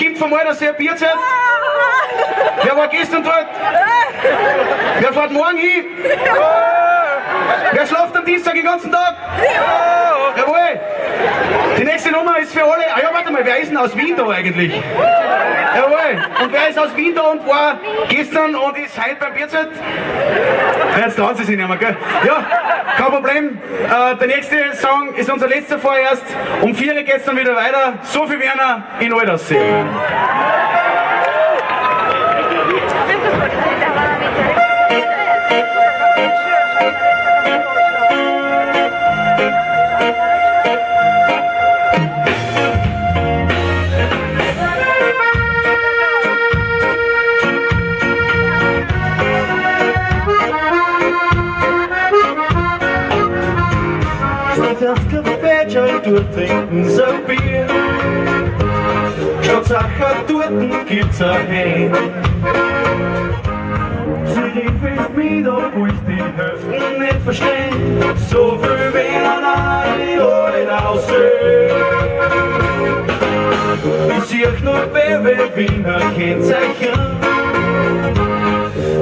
kommt vom Altersee Bierzeit? Wer war gestern dort? Wer fährt morgen hin? Wer schlaft am Dienstag den ganzen Tag? Jawohl! Die nächste Nummer ist für alle. Ah ja, warte mal, wer ist denn aus Wien da eigentlich? Jawohl! Und wer ist aus Wien da und war gestern und ist heute beim Bierzeit? Jetzt trauen sie sich nicht mehr, gell? Ja, kein Problem. Der nächste Song ist unser letzter vorerst. Um 4 Uhr geht's dann wieder weiter. Sophie Werner in Altersee. Das Café durchtrinken so Bier. Statt Sacher dort gibt's ein Heim. Sie rief mich, obwohl ich die Hälfte nicht verstehen. So viel Wiener in alle aussehen. Ich sieh nur wer Wiener Kennzeichen.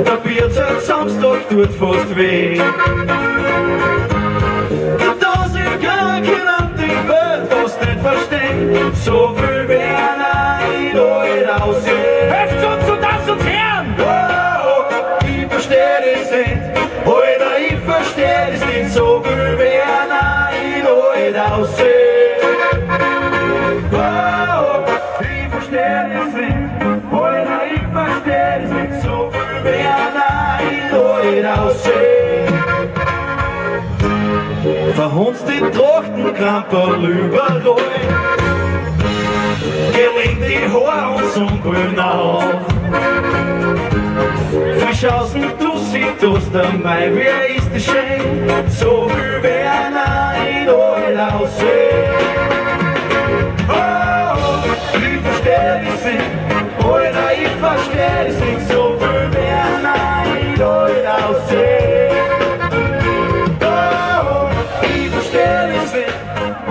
Der Bierzeit Samstag tut fast weh. So viel Werner in euch aussehen. Helft uns und das uns Herren! Oh, ich versteh das nicht. Alter, ich versteh das nicht. So viel Werner in euch aussehen. Oh, ich versteh das nicht. Alter, ich versteh das nicht. So viel Werner in euch aussehen. Verhunzt die Trachtenkamperl überall. Gelingt die Haare und Sonnengrün auf. Frisch außen du siehst aus der Mai, wer ist der schön? So viel Werner in euch aussehen. Oh, ich versteh das nicht. Alter, ich versteh das nicht. So viel Werner in euch aussehen. Oh, ich versteh das nicht.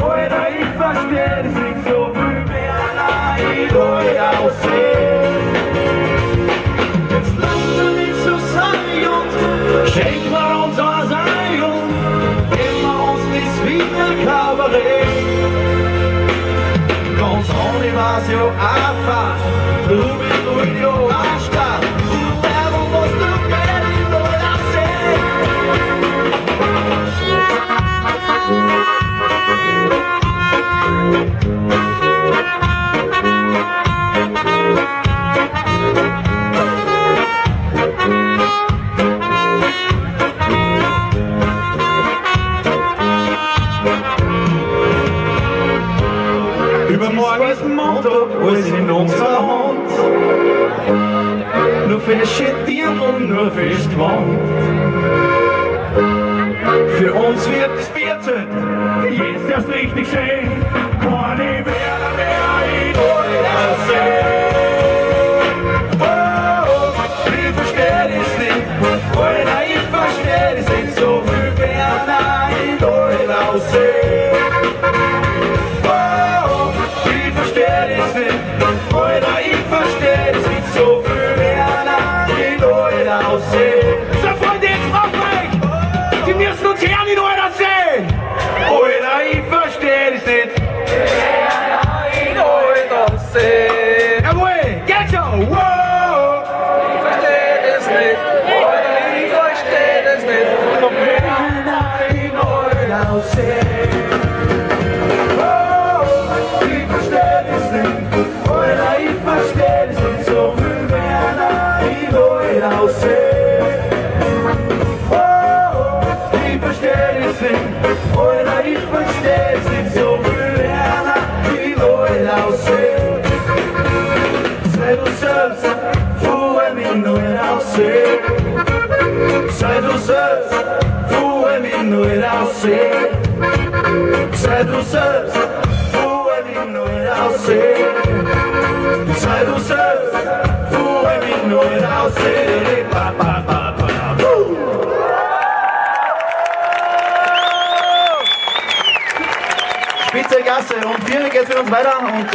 Alter, ich versteh das nicht. So viel jetzt lasst ihr nicht so sein und schenkt mal uns was ein und geben wir uns das Wiener Kabarett. Ganz ohne was ja einfach, du bist ja eine Stadt, du Werbung musst du gerne in Übermorgen ist Montag, alles in unserer Hand. Nur für das Schittieren und nur fürs Gewand. Für uns wird das Bierzeit jetzt erst richtig schön. Keine Werner mehr in Altersee. Oh, ich versteh das nicht. Alter, ich versteh das nicht. So viel Werner in Altersee. Alter, ich versteh das nicht. So viel Werner in Altersee. So, Freunde, jetzt braucht euch! Die müssen uns Herren in Altersee! Alter, ich versteh das nicht. Werner in Altersee! Jawohl, geht schon! Wow! Ich versteh das nicht. Alter, ich versteh das nicht. Werner in Altersee. Oh, ich versteh das nicht. Alter, ich versteh das nicht. So viel Werner in Altersee. Oh, ich versteh das nicht. Alter, ich versteh das nicht. So viel Werner in Altersee. Sei du selbst, vor allem in Altersee. Sei du selbst, vor allem in Altersee. Sei du selbst, vor allem in Altersee. Sei du selbst, vor allem in Altersee. Spitze Gasse, um 4 Uhr geht's mit uns weiter und